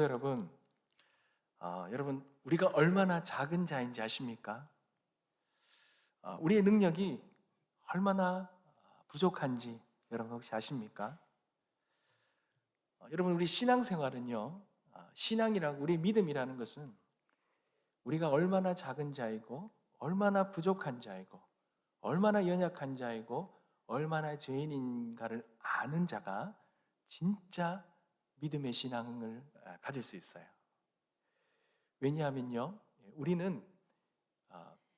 성도 여러분, 여러분 우리가 얼마나 작은 자인지 아십니까? 우리의 능력이 얼마나 부족한지 여러분 혹시 아십니까? 여러분 우리 신앙생활은요, 신앙이라고 우리 믿음이라는 것은 우리가 얼마나 작은 자이고 얼마나 부족한 자이고 얼마나 연약한 자이고 얼마나 죄인인가를 아는 자가 진짜 믿음의 신앙을 가질 수 있어요. 왜냐하면요, 우리는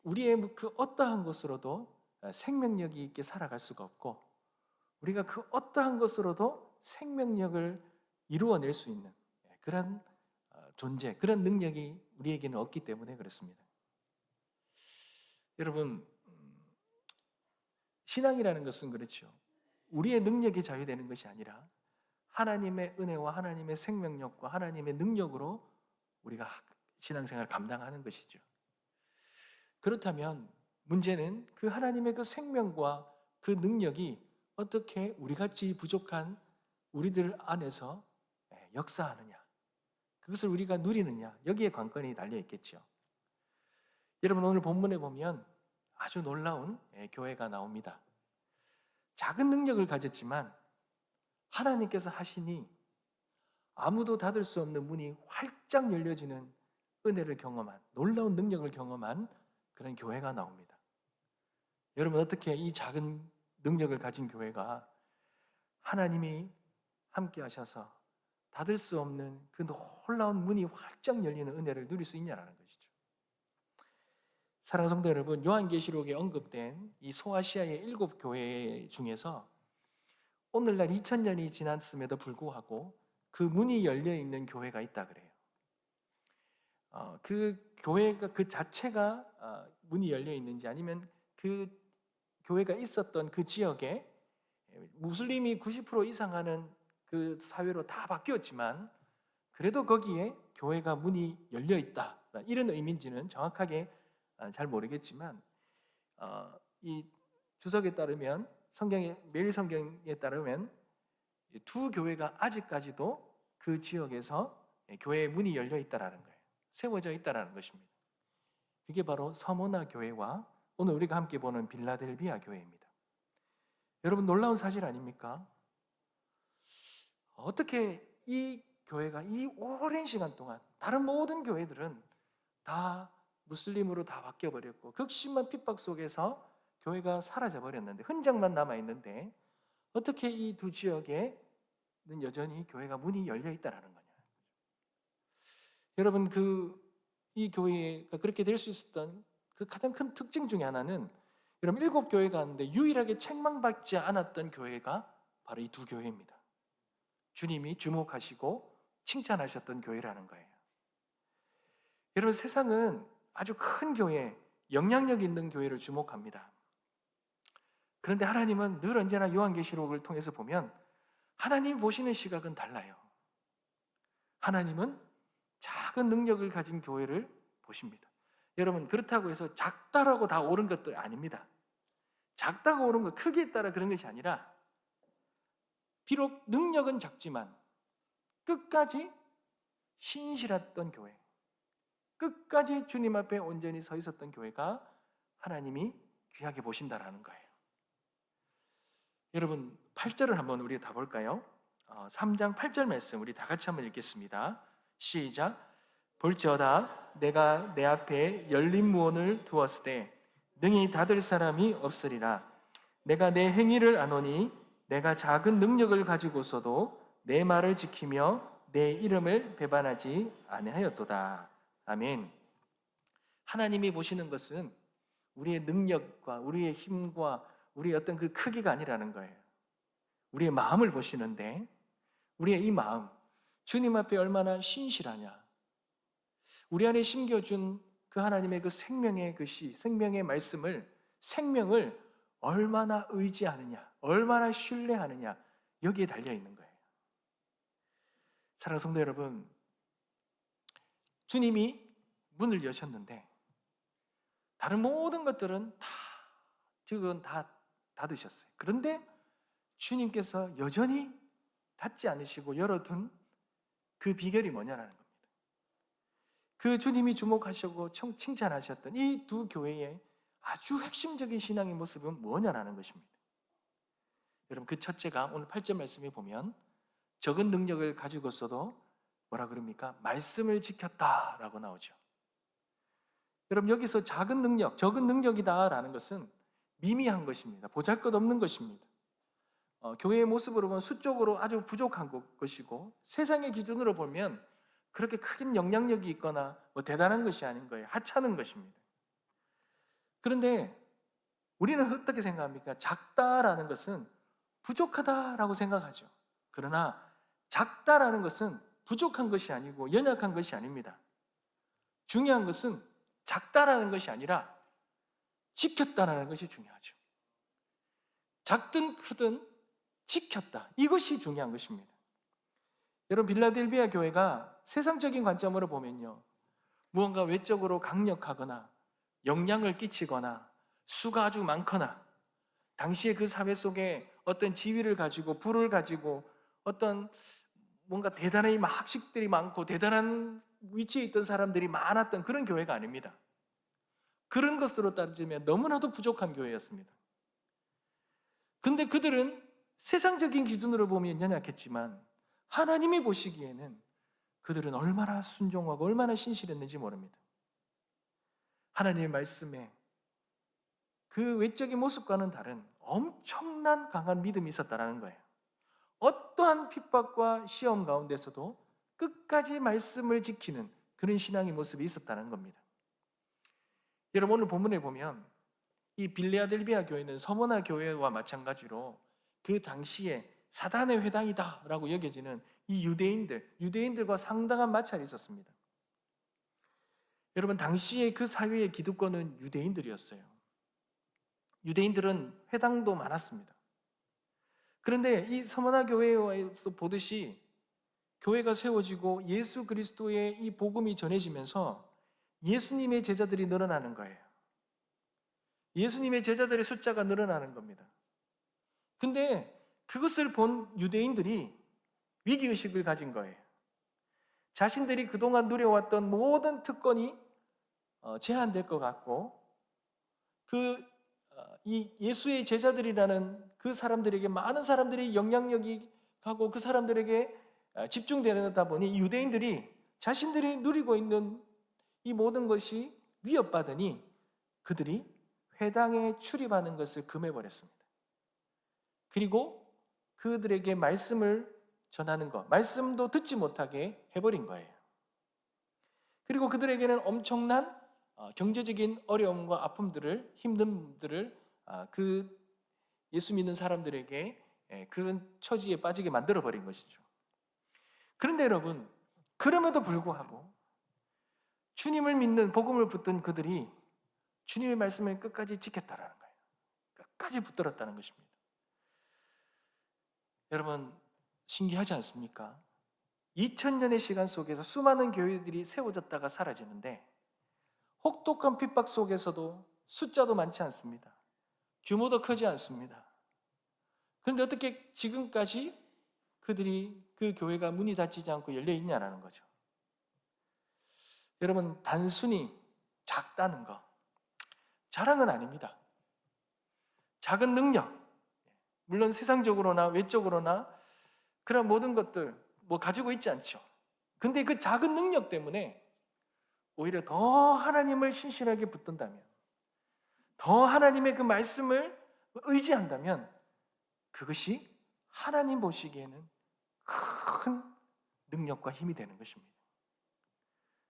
우리의 그 어떠한 것으로도 생명력이 있게 살아갈 수가 없고, 우리가 그 어떠한 것으로도 생명력을 이루어낼 수 있는 그런 존재, 그런 능력이 우리에게는 없기 때문에 그렇습니다. 여러분, 신앙이라는 것은 그렇죠. 우리의 능력이 자유되는 것이 아니라 하나님의 은혜와 하나님의 생명력과 하나님의 능력으로 우리가 신앙생활을 감당하는 것이죠. 그렇다면 문제는 그 하나님의 그 생명과 그 능력이 어떻게 우리같이 부족한 우리들 안에서 역사하느냐, 그것을 우리가 누리느냐, 여기에 관건이 달려 있겠죠. 여러분 오늘 본문에 보면 아주 놀라운 교회가 나옵니다. 작은 능력을 가졌지만 하나님께서 하시니 아무도 닫을 수 없는 문이 활짝 열려지는 은혜를 경험한, 놀라운 능력을 경험한 그런 교회가 나옵니다. 여러분 어떻게 이 작은 능력을 가진 교회가 하나님이 함께 하셔서 닫을 수 없는 그 놀라운 문이 활짝 열리는 은혜를 누릴 수 있냐라는 것이죠. 사랑하는 성도 여러분, 요한계시록에 언급된 이 소아시아의 7교회 중에서 오늘날 2000년이 지났음에도 불구하고 그 문이 열려 있는 교회가 있다 그래요. 그 교회가 그 자체가 문이 열려 있는지, 아니면 그 교회가 있었던 그 지역에 무슬림이 90% 이상 하는 그 사회로 다 바뀌었지만 그래도 거기에 교회가 문이 열려 있다, 이런 의미인지는 정확하게 잘 모르겠지만, 이 주석에 따르면, 매일 성경에 따르면 두 교회가 아직까지도 그 지역에서 교회의 문이 열려 있다라는 거예요. 세워져 있다라는 것입니다. 그게 바로 서모나 교회와 오늘 우리가 함께 보는 빌라델비아 교회입니다. 여러분 놀라운 사실 아닙니까? 어떻게 이 교회가 이 오랜 시간 동안 다른 모든 교회들은 다 무슬림으로 다 바뀌어버렸고 극심한 핍박 속에서 교회가 사라져버렸는데, 흔적만 남아있는데 어떻게 이 두 지역에는 여전히 교회가 문이 열려있다는 거냐. 여러분 이 교회가 그렇게 될 수 있었던 그 가장 큰 특징 중에 하나는, 여러분 7교회가 있는데 유일하게 책망받지 않았던 교회가 바로 이 두 교회입니다. 주님이 주목하시고 칭찬하셨던 교회라는 거예요. 여러분 세상은 아주 큰 교회, 영향력 있는 교회를 주목합니다. 그런데 하나님은 늘 언제나 요한계시록을 통해서 보면 하나님이 보시는 시각은 달라요. 하나님은 작은 능력을 가진 교회를 보십니다. 여러분 그렇다고 해서 작다라고 다 옳은 것도 아닙니다. 작다고 옳은 것, 크기에 따라 그런 것이 아니라, 비록 능력은 작지만 끝까지 신실했던 교회, 끝까지 주님 앞에 온전히 서 있었던 교회가 하나님이 귀하게 보신다라는 거예요. 여러분 8절을 한번 우리 다 볼까요? 3장 8절 말씀 우리 다 같이 한번 읽겠습니다. 시작. 볼지어다 내가 내 앞에 열린 무원을 두었을 때 능히 닫을 사람이 없으리라. 내가 내 행위를 아노니 내가 작은 능력을 가지고서도 내 말을 지키며 내 이름을 배반하지 아니하였도다. 아멘. 하나님이 보시는 것은 우리의 능력과 우리의 힘과 우리의 어떤 그 크기가 아니라는 거예요. 우리의 마음을 보시는데, 우리의 이 마음, 주님 앞에 얼마나 신실하냐, 우리 안에 심겨준 그 하나님의 그 생명의 그 생명의 말씀을, 생명을 얼마나 의지하느냐, 얼마나 신뢰하느냐, 여기에 달려있는 거예요. 사랑하는 성도 여러분, 주님이 문을 여셨는데 다른 모든 것들은 다 닫으셨어요. 그런데 주님께서 여전히 닫지 않으시고 열어둔 그 비결이 뭐냐라는 겁니다. 그 주님이 주목하시고 칭찬하셨던 이 두 교회의 아주 핵심적인 신앙의 모습은 뭐냐라는 것입니다. 여러분, 그 첫째가 오늘 8절 말씀에 보면 적은 능력을 가지고서도 뭐라 그럽니까? 말씀을 지켰다라고 나오죠. 여러분, 여기서 작은 능력, 적은 능력이다라는 것은 미미한 것입니다. 보잘것없는 것입니다. 교회의 모습으로 보면 수적으로 아주 부족한 것이고, 세상의 기준으로 보면 그렇게 큰 영향력이 있거나 뭐 대단한 것이 아닌 거예요. 하찮은 것입니다. 그런데 우리는 어떻게 생각합니까? 작다라는 것은 부족하다라고 생각하죠. 그러나 작다라는 것은 부족한 것이 아니고 연약한 것이 아닙니다. 중요한 것은 작다라는 것이 아니라 지켰다라는 것이 중요하죠. 작든 크든 지켰다. 이것이 중요한 것입니다. 여러분, 빌라델비아 교회가 세상적인 관점으로 보면요, 무언가 외적으로 강력하거나 영향을 끼치거나 수가 아주 많거나 당시의 그 사회 속에 어떤 지위를 가지고 부를 가지고 어떤 뭔가 대단히 학식들이 많고 대단한 위치에 있던 사람들이 많았던 그런 교회가 아닙니다. 그런 것으로 따지면 너무나도 부족한 교회였습니다. 근데 그들은 세상적인 기준으로 보면 연약했지만 하나님이 보시기에는 그들은 얼마나 순종하고 얼마나 신실했는지 모릅니다. 하나님의 말씀에 그 외적인 모습과는 다른 엄청난 강한 믿음이 있었다는 거예요. 어떠한 핍박과 시험 가운데서도 끝까지 말씀을 지키는 그런 신앙의 모습이 있었다는 겁니다. 여러분, 오늘 본문에 보면 이 빌레아델비아 교회는 서머나 교회와 마찬가지로 그 당시에 사단의 회당이다라고 여겨지는 이 유대인들과 상당한 마찰이 있었습니다. 여러분, 당시에 그 사회의 기득권은 유대인들이었어요. 유대인들은 회당도 많았습니다. 그런데 이 서머나 교회에서 보듯이 교회가 세워지고 예수 그리스도의 이 복음이 전해지면서 예수님의 제자들이 늘어나는 거예요. 예수님의 제자들의 숫자가 늘어나는 겁니다. 근데 그것을 본 유대인들이 위기의식을 가진 거예요. 자신들이 그동안 누려왔던 모든 특권이 제한될 것 같고, 이 예수의 제자들이라는 그 사람들에게 많은 사람들이 영향력이 가고 그 사람들에게 집중되다 보니 유대인들이 자신들이 누리고 있는 이 모든 것이 위협받으니 그들이 회당에 출입하는 것을 금해버렸습니다. 그리고 그들에게 말씀을 전하는 것, 말씀도 듣지 못하게 해버린 거예요. 그리고 그들에게는 엄청난 경제적인 어려움과 아픔들을, 힘듦들을 그 예수 믿는 사람들에게 그런 처지에 빠지게 만들어버린 것이죠. 그런데 여러분, 그럼에도 불구하고 주님을 믿는 복음을 붙든 그들이 주님의 말씀을 끝까지 지켰다라는 거예요. 끝까지 붙들었다는 것입니다. 여러분, 신기하지 않습니까? 2000년의 시간 속에서 수많은 교회들이 세워졌다가 사라지는데 혹독한 핍박 속에서도 숫자도 많지 않습니다. 규모도 크지 않습니다. 그런데 어떻게 지금까지 그 교회가 문이 닫히지 않고 열려 있냐라는 거죠. 여러분, 단순히 작다는 거 자랑은 아닙니다. 작은 능력, 물론 세상적으로나 외적으로나 그런 모든 것들 가지고 있지 않죠. 근데 그 작은 능력 때문에 오히려 더 하나님을 신실하게 붙든다면, 더 하나님의 그 말씀을 의지한다면 그것이 하나님 보시기에는 큰 능력과 힘이 되는 것입니다.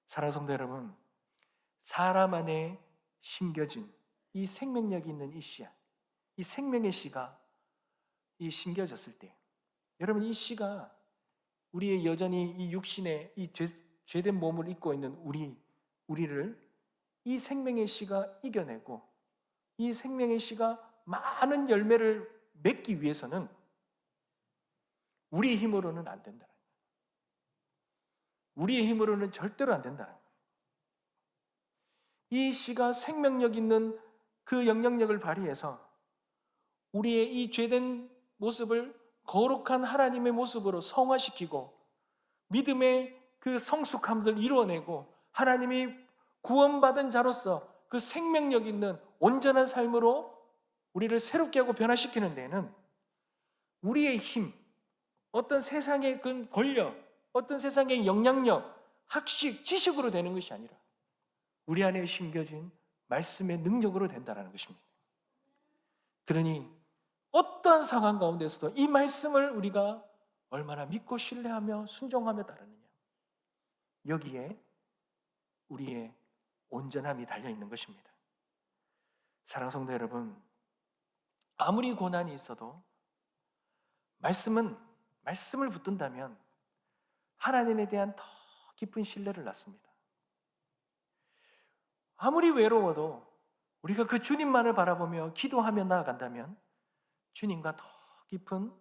사랑하는 성도 여러분, 사람 안에 심겨진 이 생명력이 있는 이 씨앗, 이 생명의 씨가 심겨졌을 때, 여러분, 이 씨가 우리의 여전히 이 육신의 이 죄된 몸을 입고 있는 우리를 이 생명의 씨가 이겨내고 이 생명의 씨가 많은 열매를 맺기 위해서는 우리의 힘으로는 안 된다는 거예요. 우리의 힘으로는 절대로 안 된다는 거예요. 이 씨가 생명력 있는 그 영향력을 발휘해서 우리의 이 죄된 모습을 거룩한 하나님의 모습으로 성화시키고 믿음의 그 성숙함을 이루어내고 하나님이 구원받은 자로서 그 생명력 있는 온전한 삶으로 우리를 새롭게 하고 변화시키는 데에는 우리의 힘, 어떤 세상의 그 권력, 어떤 세상의 영향력, 학식, 지식으로 되는 것이 아니라 우리 안에 심겨진 말씀의 능력으로 된다는 것입니다. 그러니 어떠한 상황 가운데서도 이 말씀을 우리가 얼마나 믿고 신뢰하며 순종하며 따르느냐, 여기에 우리의 온전함이 달려있는 것입니다. 사랑하는 성도 여러분, 아무리 고난이 있어도 말씀을 붙든다면 하나님에 대한 더 깊은 신뢰를 낳습니다. 아무리 외로워도 우리가 그 주님만을 바라보며 기도하며 나아간다면 주님과 더 깊은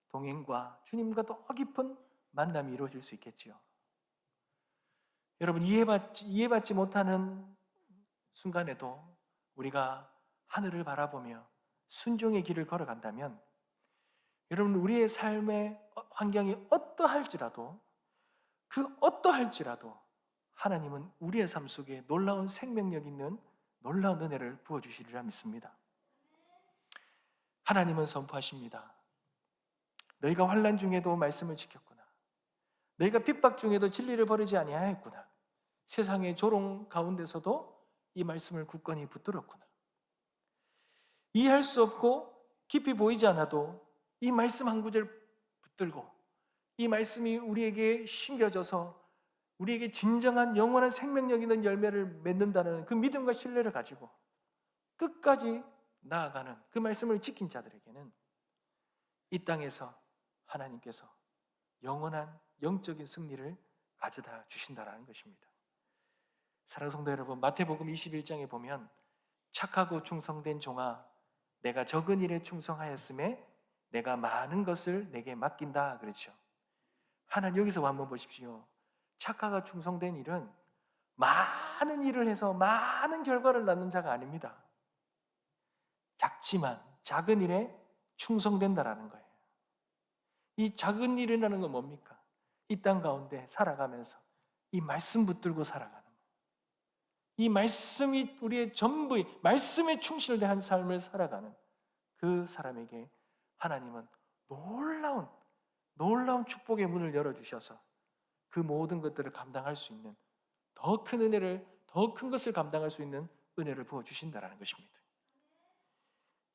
동행과 주님과 더 깊은 만남이 이루어질 수 있겠지요. 여러분, 이해받지 못하는 순간에도 우리가 하늘을 바라보며 순종의 길을 걸어간다면 여러분, 우리의 삶의 환경이 어떠할지라도 하나님은 우리의 삶 속에 놀라운 생명력 있는 놀라운 은혜를 부어주시리라 믿습니다. 하나님은 선포하십니다. 너희가 환난 중에도 말씀을 지켰구나. 너희가 핍박 중에도 진리를 버리지 아니하였구나. 세상의 조롱 가운데서도 이 말씀을 굳건히 붙들었구나. 이해할 수 없고 깊이 보이지 않아도 이 말씀 한 구절 붙들고 이 말씀이 우리에게 심겨져서 우리에게 진정한 영원한 생명력 있는 열매를 맺는다는 그 믿음과 신뢰를 가지고 끝까지 나아가는 그 말씀을 지킨 자들에게는 이 땅에서 하나님께서 영원한 영적인 승리를 가져다 주신다는 것입니다. 사랑하는 성도 여러분, 마태복음 21장에 보면 착하고 충성된 종아, 내가 적은 일에 충성하였음에 내가 많은 것을 내게 맡긴다 그렇죠. 하나님, 여기서 한번 보십시오. 착하고 충성된 일은 많은 일을 해서 많은 결과를 낳는 자가 아닙니다. 작지만 작은 일에 충성된다라는 거예요. 이 작은 일이라는 건 뭡니까? 이 땅 가운데 살아가면서 이 말씀 붙들고 살아가는 거예요. 이 말씀이 우리의 전부의 말씀에 충실된 삶을 살아가는 그 사람에게 하나님은 놀라운 축복의 문을 열어주셔서 그 모든 것들을 감당할 수 있는 더 큰 은혜를, 더 큰 것을 감당할 수 있는 은혜를 부어주신다는 것입니다.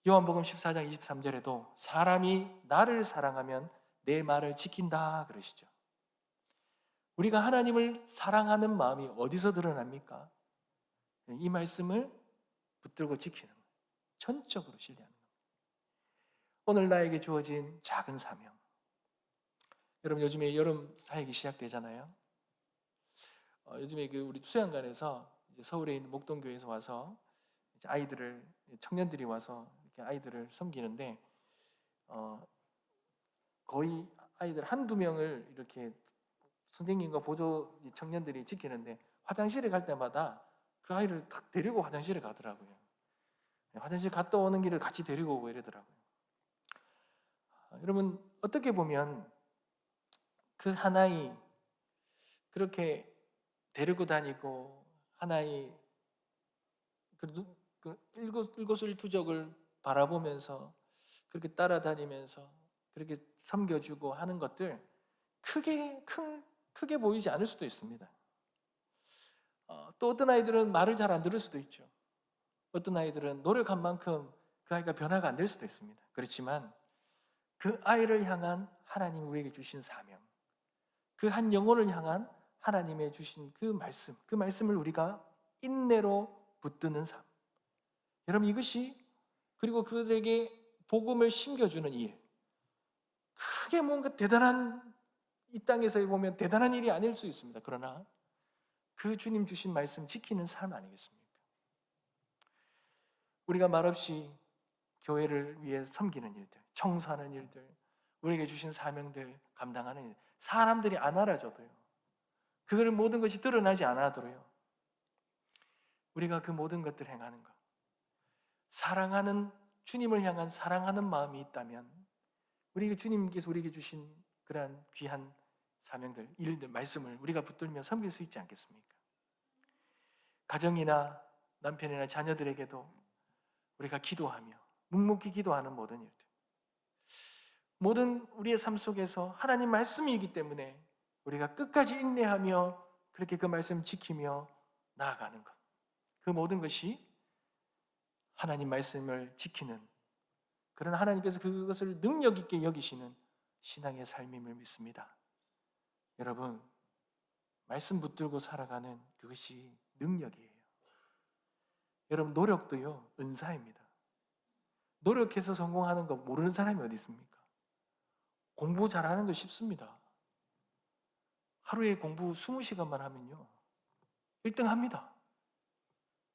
요한복음 14장 23절에도 사람이 나를 사랑하면 내 말을 지킨다 그러시죠. 우리가 하나님을 사랑하는 마음이 어디서 드러납니까? 이 말씀을 붙들고 지키는 거예요. 전적으로 신뢰하는 겁니다. 오늘 나에게 주어진 작은 사명. 여러분, 요즘에 여름 사역이 시작되잖아요. 요즘에 우리 수양관에서 서울에 있는 목동교회에서 와서 아이들을, 청년들이 와서 이렇게 아이들을 섬기는데 거의 아이들 한두 명을 이렇게 선생님과 보조 청년들이 지키는데 화장실에 갈 때마다 그 아이를 탁 데리고 화장실에 가더라고요. 화장실 갔다 오는 길을 같이 데리고 오고 이러더라고요. 여러분, 어떻게 보면 그 하나이 그렇게 데리고 다니고 하나이 일거수일투족을 바라보면서 그렇게 따라다니면서 그렇게 섬겨주고 하는 것들 크게 보이지 않을 수도 있습니다. 또 어떤 아이들은 말을 잘 안 들을 수도 있죠. 어떤 아이들은 노력한 만큼 그 아이가 변화가 안 될 수도 있습니다. 그렇지만 그 아이를 향한 하나님 우리에게 주신 사명, 그 한 영혼을 향한 하나님의 주신 그 말씀을 우리가 인내로 붙드는 삶. 여러분, 이것이, 그리고 그들에게 복음을 심겨주는 일, 크게 뭔가 이 땅에서 보면 대단한 일이 아닐 수 있습니다. 그러나 그 주님 주신 말씀 지키는 삶 아니겠습니까? 우리가 말없이 교회를 위해 섬기는 일들, 청소하는 일들, 우리에게 주신 사명들 감당하는 일, 사람들이 안 알아줘도요, 그걸 모든 것이 드러나지 않아도요, 우리가 그 모든 것들을 행하는 것, 사랑하는 주님을 향한 사랑하는 마음이 있다면 우리가 주님께서 우리에게 주신 그러한 귀한 사명들, 일들, 말씀을 우리가 붙들며 섬길 수 있지 않겠습니까? 가정이나 남편이나 자녀들에게도 우리가 기도하며 묵묵히 기도하는 모든 일들, 모든 우리의 삶 속에서 하나님 말씀이기 때문에 우리가 끝까지 인내하며 그렇게 그 말씀 지키며 나아가는 것, 그 모든 것이 하나님 말씀을 지키는, 그런 하나님께서 그것을 능력 있게 여기시는 신앙의 삶임을 믿습니다. 여러분, 말씀 붙들고 살아가는 그것이 능력이에요. 여러분, 노력도요 은사입니다. 노력해서 성공하는 거 모르는 사람이 어디 있습니까? 공부 잘하는 거 쉽습니다. 하루에 공부 20시간만 하면요 1등 합니다.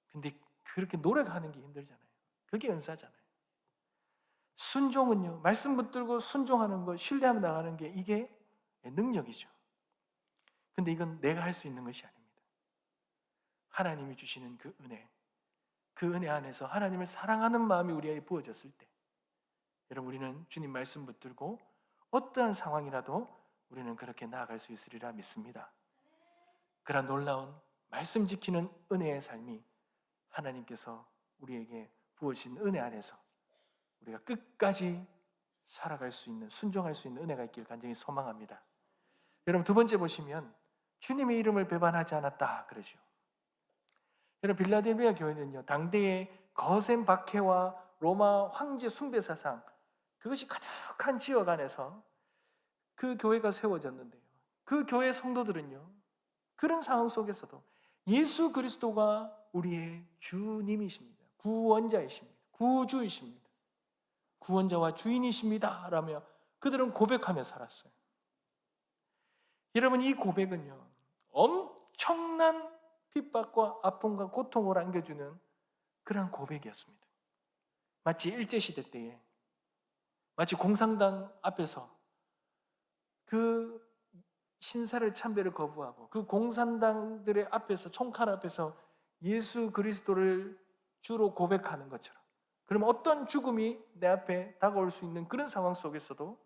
근데 그렇게 노력하는 게 힘들잖아요. 그게 은사잖아요. 순종은요, 말씀 붙들고 순종하는 거, 신뢰하며 나가는 게 이게 능력이죠. 근데 이건 내가 할 수 있는 것이 아닙니다. 하나님이 주시는 그 은혜 안에서 하나님을 사랑하는 마음이 우리에게 부어졌을 때, 여러분, 우리는 주님 말씀 붙들고 어떠한 상황이라도 우리는 그렇게 나아갈 수 있으리라 믿습니다. 그런 놀라운 말씀 지키는 은혜의 삶이 하나님께서 우리에게 부어주신 은혜 안에서 우리가 끝까지 살아갈 수 있는, 순종할 수 있는 은혜가 있기를 간절히 소망합니다. 여러분, 두 번째 보시면 주님의 이름을 배반하지 않았다 그러죠. 여러분, 빌라델비아 교회는요 당대의 거센 박해와 로마 황제 숭배 사상, 그것이 가득한 지역 안에서 그 교회가 세워졌는데요, 그 교회 성도들은요 그런 상황 속에서도 예수 그리스도가 우리의 주님이십니다, 구원자이십니다, 구주이십니다, 구원자와 주인이십니다 라며 그들은 고백하며 살았어요. 여러분, 이 고백은요 엄청난 핍박과 아픔과 고통을 안겨주는 그런 고백이었습니다. 마치 일제시대 때에 마치 공산당 앞에서 그 신사를 참배를 거부하고 그 공산당들의 앞에서, 총칼 앞에서 예수 그리스도를 주로 고백하는 것처럼, 그러면 어떤 죽음이 내 앞에 다가올 수 있는 그런 상황 속에서도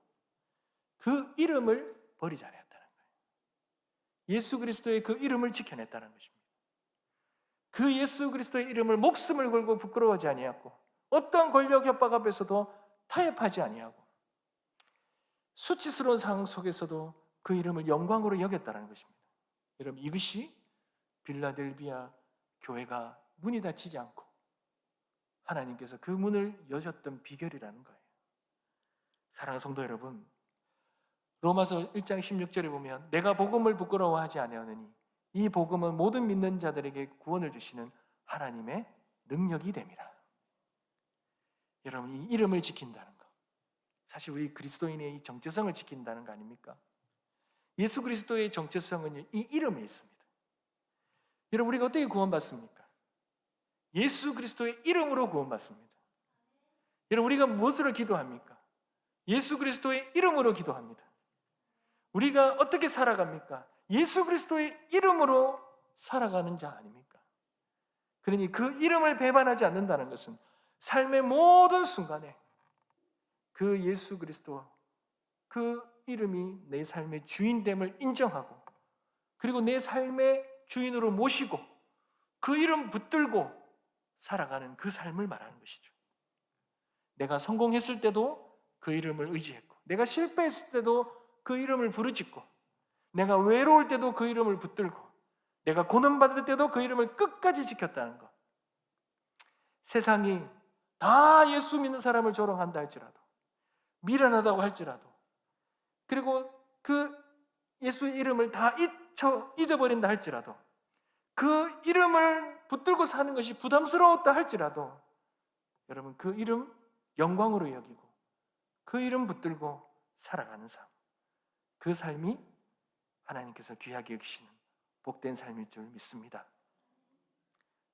그 이름을 버리지 않았다는 거예요. 예수 그리스도의 그 이름을 지켜냈다는 것입니다. 그 예수 그리스도의 이름을 목숨을 걸고 부끄러워하지 아니하고 어떠한 권력 협박 앞에서도 타협하지 아니하고 수치스러운 상황 속에서도 그 이름을 영광으로 여겼다는 것입니다. 여러분, 이것이 빌라델비아 교회가 문이 닫히지 않고 하나님께서 그 문을 여셨던 비결이라는 거예요. 사랑하는 성도 여러분, 로마서 1장 16절에 보면 내가 복음을 부끄러워하지 아니하느니 이 복음은 모든 믿는 자들에게 구원을 주시는 하나님의 능력이 됨이라. 여러분, 이 이름을 지킨다는 것, 사실 우리 그리스도인의 이 정체성을 지킨다는 거 아닙니까? 예수 그리스도의 정체성은 이 이름에 있습니다. 여러분, 우리가 어떻게 구원받습니까? 예수 그리스도의 이름으로 구원받습니다. 여러분, 우리가 무엇으로 기도합니까? 예수 그리스도의 이름으로 기도합니다. 우리가 어떻게 살아갑니까? 예수 그리스도의 이름으로 살아가는 자 아닙니까? 그러니 그 이름을 배반하지 않는다는 것은 삶의 모든 순간에 그 예수 그리스도, 그 이름이 내 삶의 주인됨을 인정하고, 그리고 내 삶의 주인으로 모시고 그 이름 붙들고 살아가는 그 삶을 말하는 것이죠. 내가 성공했을 때도 그 이름을 의지했고, 내가 실패했을 때도 그 이름을 부르짖고, 내가 외로울 때도 그 이름을 붙들고, 내가 고난받을 때도 그 이름을 끝까지 지켰다는 것. 세상이 다 예수 믿는 사람을 조롱한다 할지라도, 미련하다고 할지라도, 그리고 그 예수의 이름을 다 잊어버린다 할지라도, 그 이름을 붙들고 사는 것이 부담스러웠다 할지라도, 여러분, 그 이름 영광으로 여기고 그 이름 붙들고 살아가는 삶, 그 삶이 하나님께서 귀하게 여기시는 복된 삶일 줄 믿습니다.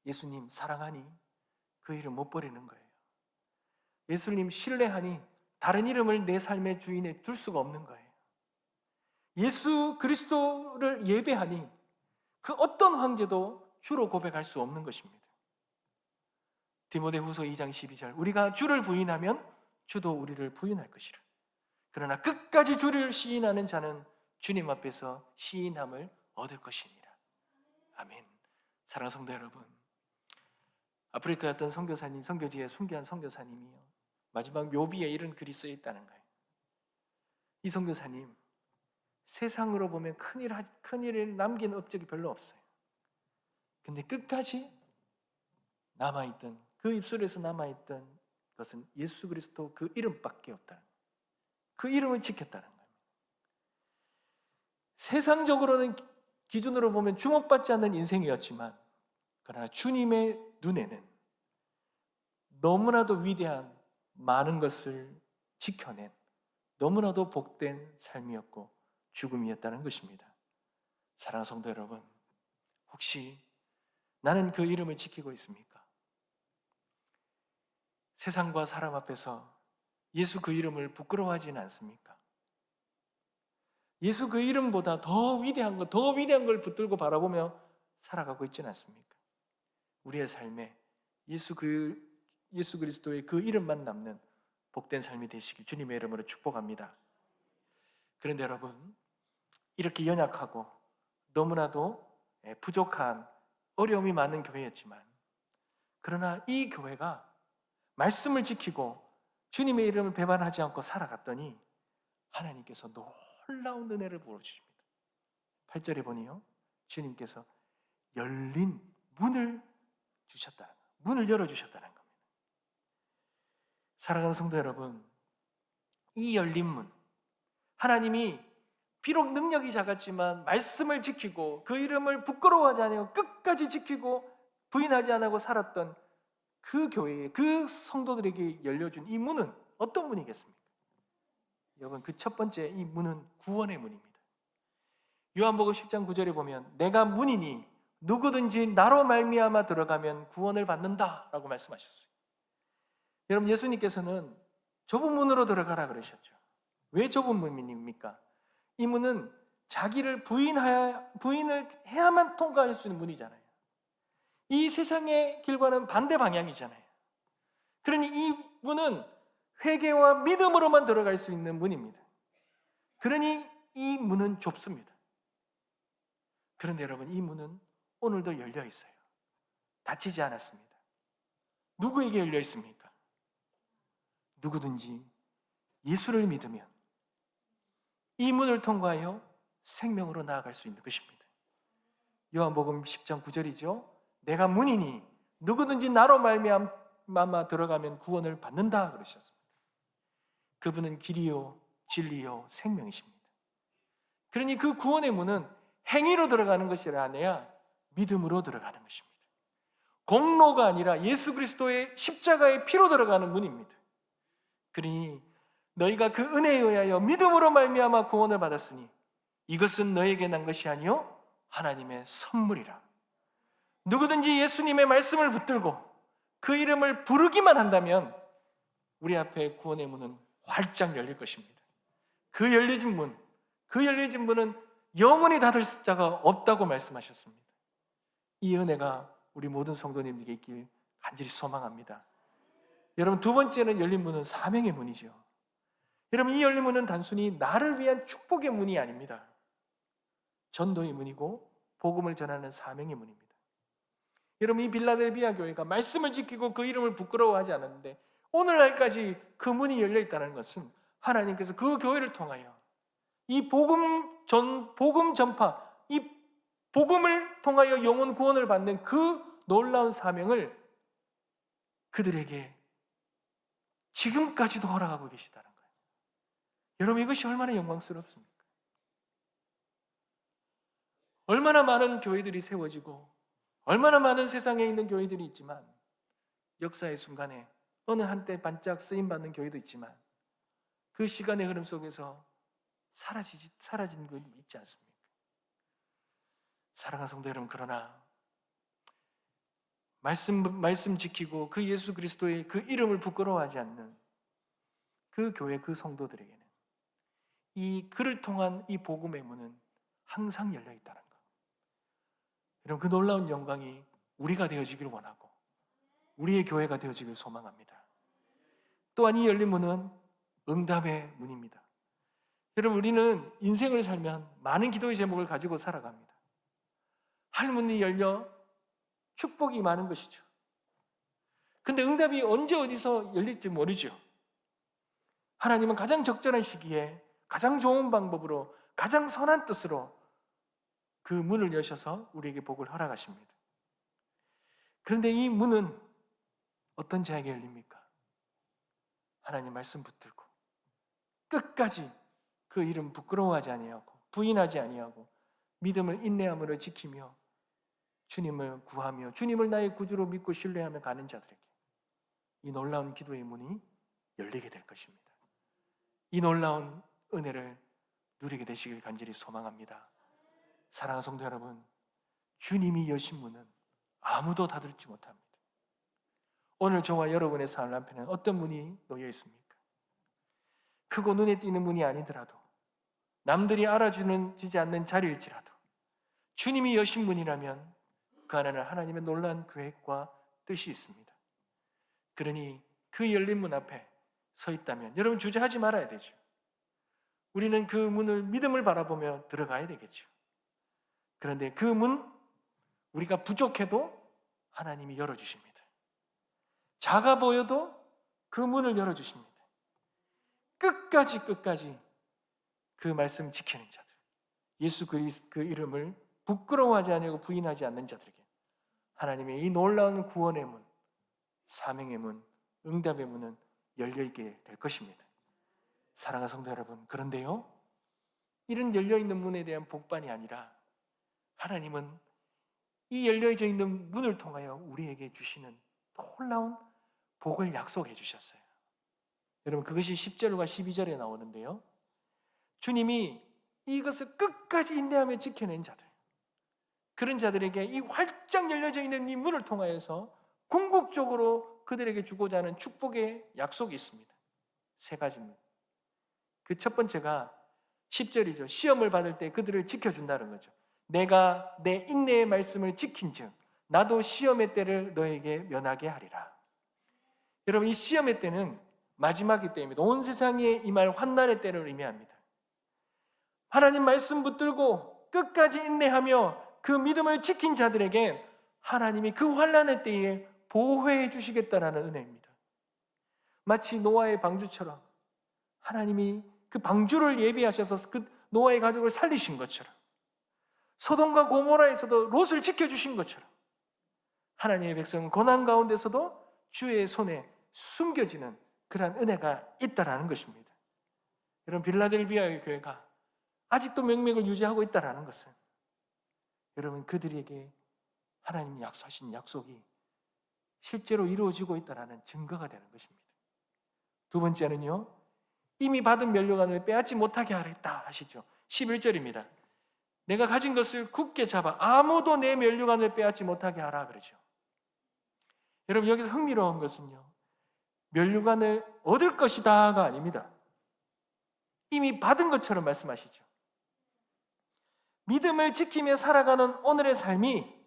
예수님 사랑하니 그 이름 못 버리는 거예요. 예수님 신뢰하니 다른 이름을 내 삶의 주인에 둘 수가 없는 거예요. 예수 그리스도를 예배하니 그 어떤 황제도 주로 고백할 수 없는 것입니다. 디모데후서 2장 12절, 우리가 주를 부인하면 주도 우리를 부인할 것이라. 그러나 끝까지 주를 시인하는 자는 주님 앞에서 시인함을 얻을 것이니라. 아멘. 사랑하는 성도 여러분, 아프리카에 어떤 선교사님, 선교지에 순교한 선교사님이요, 마지막 묘비에 이런 글이 쓰여 있다는 거예요. 이 선교사님, 세상으로 보면 큰일을 남긴 업적이 별로 없어요. 근데 끝까지 남아있던, 그 입술에서 남아있던 것은 예수 그리스도 그 이름밖에 없다는 거예요. 그 이름을 지켰다는 거예요. 세상적으로는 기준으로 보면 주목받지 않는 인생이었지만, 그러나 주님의 눈에는 너무나도 위대한 많은 것을 지켜낸 너무나도 복된 삶이었고 죽음이었다는 것입니다. 사랑하는 성도 여러분, 혹시 나는 그 이름을 지키고 있습니까? 세상과 사람 앞에서 예수 그 이름을 부끄러워하지는 않습니까? 예수 그 이름보다 더 위대한 걸 붙들고 바라보며 살아가고 있지는 않습니까? 우리의 삶에 예수 그리스도의 그 이름만 남는 복된 삶이 되시길 주님의 이름으로 축복합니다. 그런데 여러분, 이렇게 연약하고 너무나도 부족한 어려움이 많은 교회였지만, 그러나 이 교회가 말씀을 지키고 주님의 이름을 배반하지 않고 살아갔더니 하나님께서 놀라운 은혜를 부어주십니다. 8절에 보니요, 주님께서 열린 문을 주셨다는 거예요. 문을 열어주셨다는 겁니다. 사랑하는 성도 여러분, 이 열린 문, 하나님이 비록 능력이 작았지만 말씀을 지키고 그 이름을 부끄러워하지 않고 끝까지 지키고 부인하지 않고 살았던 그 교회에, 그 성도들에게 열려준 이 문은 어떤 문이겠습니까? 여러분, 그 첫 번째 이 문은 구원의 문입니다. 요한복음 10장 9절에 보면 내가 문이니 누구든지 나로 말미암아 들어가면 구원을 받는다라고 말씀하셨어요. 여러분, 예수님께서는 좁은 문으로 들어가라 그러셨죠. 왜 좁은 문입니까? 이 문은 자기를 부인을 해야만 통과할 수 있는 문이잖아요. 이 세상의 길과는 반대 방향이잖아요. 그러니 이 문은 회개와 믿음으로만 들어갈 수 있는 문입니다. 그러니 이 문은 좁습니다. 그런데 여러분, 이 문은 오늘도 열려 있어요. 닫히지 않았습니다. 누구에게 열려 있습니까? 누구든지 예수를 믿으면 이 문을 통과하여 생명으로 나아갈 수 있는 것입니다. 요한복음 10장 9절이죠. 내가 문이니 누구든지 나로 말미암아 들어가면 구원을 받는다 그러셨습니다. 그분은 길이요 진리요 생명이십니다. 그러니 그 구원의 문은 행위로 들어가는 것이 아니라 믿음으로 들어가는 것입니다. 공로가 아니라 예수 그리스도의 십자가의 피로 들어가는 문입니다. 그러니 너희가 그 은혜에 의하여 믿음으로 말미암아 구원을 받았으니 이것은 너에게 난 것이 아니요 하나님의 선물이라. 누구든지 예수님의 말씀을 붙들고 그 이름을 부르기만 한다면 우리 앞에 구원의 문은 활짝 열릴 것입니다. 그 열려진 문은 영원히 닫을 자가 없다고 말씀하셨습니다. 이 은혜가 우리 모든 성도님들에게 있길 간절히 소망합니다. 여러분, 두 번째는 열린 문은 사명의 문이죠. 여러분, 이 열린 문은 단순히 나를 위한 축복의 문이 아닙니다. 전도의 문이고 복음을 전하는 사명의 문입니다. 여러분, 이 빌라델비아 교회가 말씀을 지키고 그 이름을 부끄러워하지 않았는데 오늘날까지 그 문이 열려 있다는 것은 하나님께서 그 교회를 통하여 이 복음 전파, 이 복음을 통하여 영혼 구원을 받는 그 놀라운 사명을 그들에게 지금까지도 허락하고 계시다는 거예요. 여러분, 이것이 얼마나 영광스럽습니까? 얼마나 많은 교회들이 세워지고 얼마나 많은 세상에 있는 교회들이 있지만 역사의 순간에 어느 한때 반짝 쓰임받는 교회도 있지만 그 시간의 흐름 속에서 사라진 것 있지 않습니까? 사랑하는 성도 여러분, 그러나 말씀 지키고 그 예수 그리스도의 그 이름을 부끄러워하지 않는 그 교회, 그 성도들에게는 이 그를 통한 이 복음의 문은 항상 열려 있다는 것. 여러분, 그 놀라운 영광이 우리가 되어지길 원하고 우리의 교회가 되어지길 소망합니다. 또한 이 열린 문은 응답의 문입니다. 여러분, 우리는 인생을 살면 많은 기도의 제목을 가지고 살아갑니다. 할문이 열려 축복이 많은 것이죠. 근데 응답이 언제 어디서 열릴지 모르죠. 하나님은 가장 적절한 시기에 가장 좋은 방법으로 가장 선한 뜻으로 그 문을 여셔서 우리에게 복을 허락하십니다. 그런데 이 문은 어떤 자에게 열립니까? 하나님 말씀 붙들고 끝까지 그 이름 부끄러워하지 아니하고 부인하지 아니하고 믿음을 인내함으로 지키며 주님을 구하며 주님을 나의 구주로 믿고 신뢰하며 가는 자들에게 이 놀라운 기도의 문이 열리게 될 것입니다. 이 놀라운 은혜를 누리게 되시길 간절히 소망합니다. 사랑하는 성도 여러분, 주님이 여신 문은 아무도 닫을지 못합니다. 오늘 저와 여러분의 삶 앞에는 어떤 문이 놓여 있습니까? 크고 눈에 띄는 문이 아니더라도 남들이 알아주지 않는 자리일지라도 주님이 여신 문이라면 그 안에는 하나님의 놀라운 계획과 뜻이 있습니다. 그러니 그 열린 문 앞에 서 있다면 여러분 주저하지 말아야 되죠. 우리는 그 문을 믿음을 바라보며 들어가야 되겠죠. 그런데 그 문, 우리가 부족해도 하나님이 열어주십니다. 작아 보여도 그 문을 열어주십니다. 끝까지 그 말씀 지키는 자들, 예수 그리스도 그 이름을 부끄러워하지 아니하고 부인하지 않는 자들에게 하나님의 이 놀라운 구원의 문, 사명의 문, 응답의 문은 열려있게 될 것입니다. 사랑하는 성도 여러분, 그런데요, 이런 열려있는 문에 대한 복만이 아니라 하나님은 이 열려져 있는 문을 통하여 우리에게 주시는 놀라운 복을 약속해 주셨어요. 여러분, 그것이 10절과 12절에 나오는데요, 주님이 이것을 끝까지 인내하며 지켜낸 자들, 그런 자들에게 이 활짝 열려져 있는 이 문을 통하여서 궁극적으로 그들에게 주고자 하는 축복의 약속이 있습니다. 세 가지입니다. 그 첫 번째가 10절이죠. 시험을 받을 때 그들을 지켜준다는 거죠. 내가 내 인내의 말씀을 지킨즉 나도 시험의 때를 너에게 면하게 하리라. 여러분, 이 시험의 때는 마지막의 때입니다. 온 세상에 임할 환난의 때를 의미합니다. 하나님 말씀 붙들고 끝까지 인내하며 그 믿음을 지킨 자들에게 하나님이 그 환난의 때에 보호해 주시겠다라는 은혜입니다. 마치 노아의 방주처럼 하나님이 그 방주를 예비하셔서 그 노아의 가족을 살리신 것처럼, 소돔과 고모라에서도 롯을 지켜주신 것처럼 하나님의 백성은 고난 가운데서도 주의 손에 숨겨지는 그러한 은혜가 있다라는 것입니다. 여러분, 빌라델비아의 교회가 아직도 명맥을 유지하고 있다라는 것은 여러분, 그들에게 하나님이 약속하신 약속이 실제로 이루어지고 있다라는 증거가 되는 것입니다. 두 번째는요, 이미 받은 면류관을 빼앗지 못하게 하겠다 하시죠. 11절입니다. 내가 가진 것을 굳게 잡아 아무도 내 면류관을 빼앗지 못하게 하라 그러죠. 여러분, 여기서 흥미로운 것은요, 면류관을 얻을 것이다가 아닙니다. 이미 받은 것처럼 말씀하시죠. 믿음을 지키며 살아가는 오늘의 삶이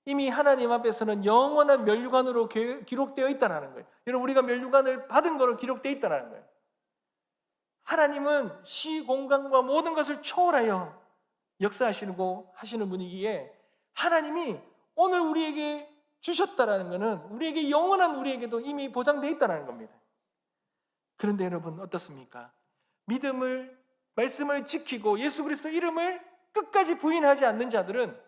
이미 하나님 앞에서는 영원한 면류관으로 기록되어 있다는 거예요. 여러분, 우리가 면류관을 받은 거로 기록되어 있다는 거예요. 하나님은 시공간과 모든 것을 초월하여 역사하시고 하시는 분이기에 하나님이 오늘 우리에게 주셨다라는 것은 우리에게 영원한 우리에게도 이미 보장되어 있다는 겁니다. 그런데 여러분, 어떻습니까? 믿음을, 말씀을 지키고 예수 그리스도 이름을 끝까지 부인하지 않는 자들은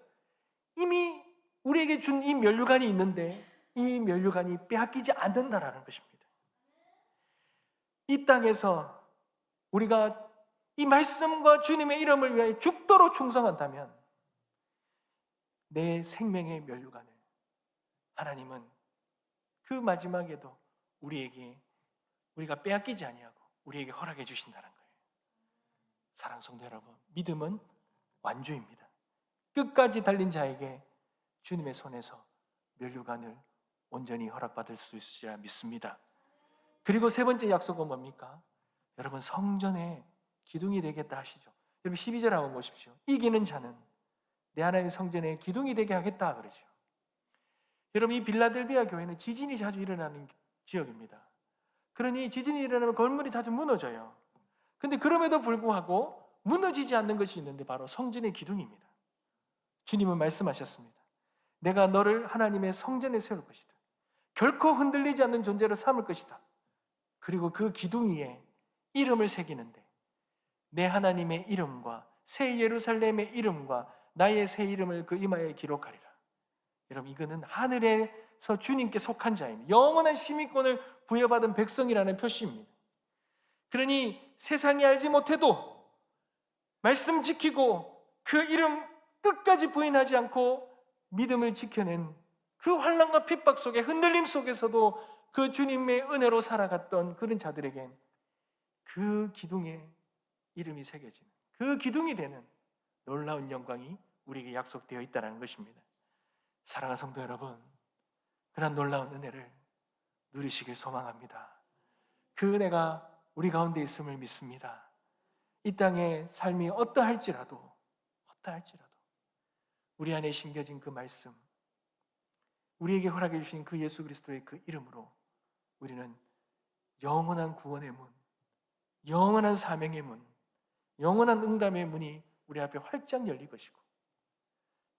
이미 우리에게 준 이 면류관이 있는데 이 면류관이 빼앗기지 않는다라는 것입니다. 이 땅에서 우리가 이 말씀과 주님의 이름을 위하여 죽도록 충성한다면 내 생명의 면류관을 하나님은 그 마지막에도 우리가 빼앗기지 아니하고 우리에게 허락해 주신다는 거예요. 사랑하는 성도 여러분, 믿음은 완주입니다. 끝까지 달린 자에게 주님의 손에서 면류관을 온전히 허락받을 수 있으리라 믿습니다. 그리고 세 번째 약속은 뭡니까? 여러분, 성전에 기둥이 되겠다 하시죠. 여러분, 12절 한번 보십시오. 이기는 자는 내 하나님의 성전에 기둥이 되게 하겠다 그러죠. 여러분, 이 빌라델비아 교회는 지진이 자주 일어나는 지역입니다. 그러니 지진이 일어나면 건물이 자주 무너져요. 근데 그럼에도 불구하고 무너지지 않는 것이 있는데 바로 성전의 기둥입니다. 주님은 말씀하셨습니다. 내가 너를 하나님의 성전에 세울 것이다. 결코 흔들리지 않는 존재로 삼을 것이다. 그리고 그 기둥 위에 이름을 새기는데 내 하나님의 이름과 새 예루살렘의 이름과 나의 새 이름을 그 이마에 기록하리라. 여러분, 이거는 하늘에서 주님께 속한 자입니다. 영원한 시민권을 부여받은 백성이라는 표시입니다. 그러니 세상이 알지 못해도 말씀 지키고 그 이름 끝까지 부인하지 않고 믿음을 지켜낸 그 환난과 핍박 속에 흔들림 속에서도 그 주님의 은혜로 살아갔던 그런 자들에겐 그 기둥에 이름이 새겨지는, 그 기둥이 되는 놀라운 영광이 우리에게 약속되어 있다는 것입니다. 사랑하는 성도 여러분, 그런 놀라운 은혜를 누리시길 소망합니다. 그 은혜가 우리 가운데 있음을 믿습니다. 이 땅의 삶이 어떠할지라도 우리 안에 심겨진 그 말씀, 우리에게 허락해 주신 그 예수 그리스도의 그 이름으로 우리는 영원한 구원의 문, 영원한 사명의 문, 영원한 응답의 문이 우리 앞에 활짝 열릴 것이고,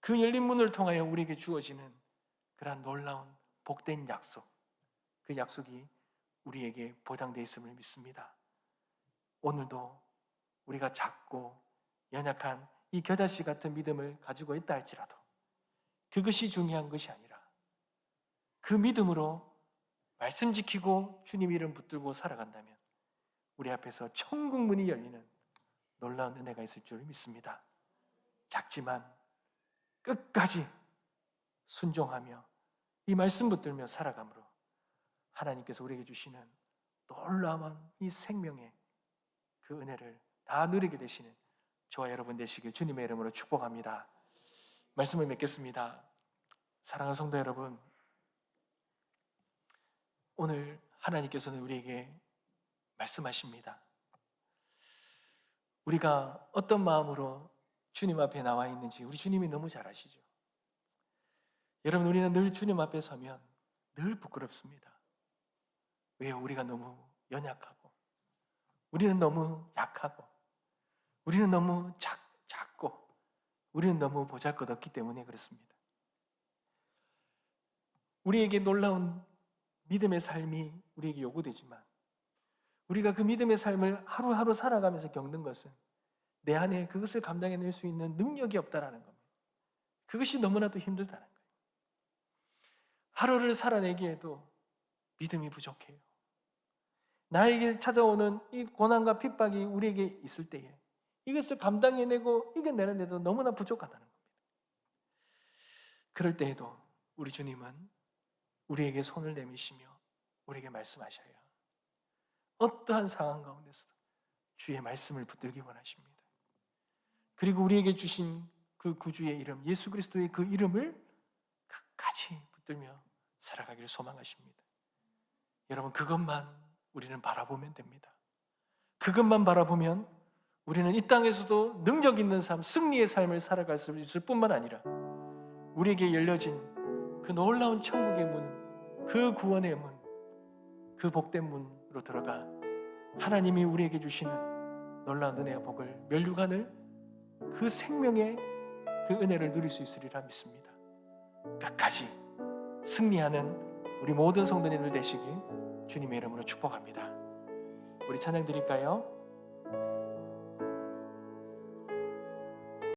그 열린 문을 통하여 우리에게 주어지는 그러한 놀라운 복된 약속, 그 약속이 우리에게 보장되어 있음을 믿습니다. 오늘도 우리가 작고 연약한 이 겨자씨 같은 믿음을 가지고 있다 할지라도 그것이 중요한 것이 아니라 그 믿음으로 말씀 지키고 주님 이름 붙들고 살아간다면 우리 앞에서 천국 문이 열리는 놀라운 은혜가 있을 줄 믿습니다. 작지만 끝까지 순종하며 이 말씀 붙들며 살아감으로 하나님께서 우리에게 주시는 놀라운 이 생명의 그 은혜를 다 누리게 되시는 저와 여러분 되시길 주님의 이름으로 축복합니다. 말씀을 맺겠습니다. 사랑하는 성도 여러분, 오늘 하나님께서는 우리에게 말씀하십니다. 우리가 어떤 마음으로 주님 앞에 나와 있는지 우리 주님이 너무 잘 아시죠. 여러분, 우리는 늘 주님 앞에 서면 늘 부끄럽습니다. 왜요? 우리가 너무 연약하고, 우리는 너무 약하고, 우리는 너무 작고, 우리는 너무 보잘것없기 때문에 그렇습니다. 우리에게 놀라운 믿음의 삶이 우리에게 요구되지만 우리가 그 믿음의 삶을 하루하루 살아가면서 겪는 것은 내 안에 그것을 감당해낼 수 있는 능력이 없다라는 겁니다. 그것이 너무나도 힘들다는 거예요. 하루를 살아내기에도 믿음이 부족해요. 나에게 찾아오는 이 고난과 핍박이 우리에게 있을 때에 이것을 감당해내고 이겨내는데도 너무나 부족하다는 겁니다. 그럴 때에도 우리 주님은 우리에게 손을 내미시며 우리에게 말씀하셔요. 어떠한 상황 가운데서도 주의 말씀을 붙들기 원하십니다. 그리고 우리에게 주신 그 구주의 이름, 예수 그리스도의 그 이름을 끝까지 붙들며 살아가기를 소망하십니다. 여러분, 그것만 우리는 바라보면 됩니다. 그것만 바라보면 우리는 이 땅에서도 능력 있는 삶, 승리의 삶을 살아갈 수 있을 뿐만 아니라 우리에게 열려진 그 놀라운 천국의 문, 그 구원의 문, 그 복된 문으로 들어가 하나님이 우리에게 주시는 놀라운 은혜와 복을 면류관을 그 생명의 그 은혜를 누릴 수 있으리라 믿습니다. 끝까지 승리하는 우리 모든 성도님들 되시길 주님의 이름으로 축복합니다. 우리 찬양 드릴까요?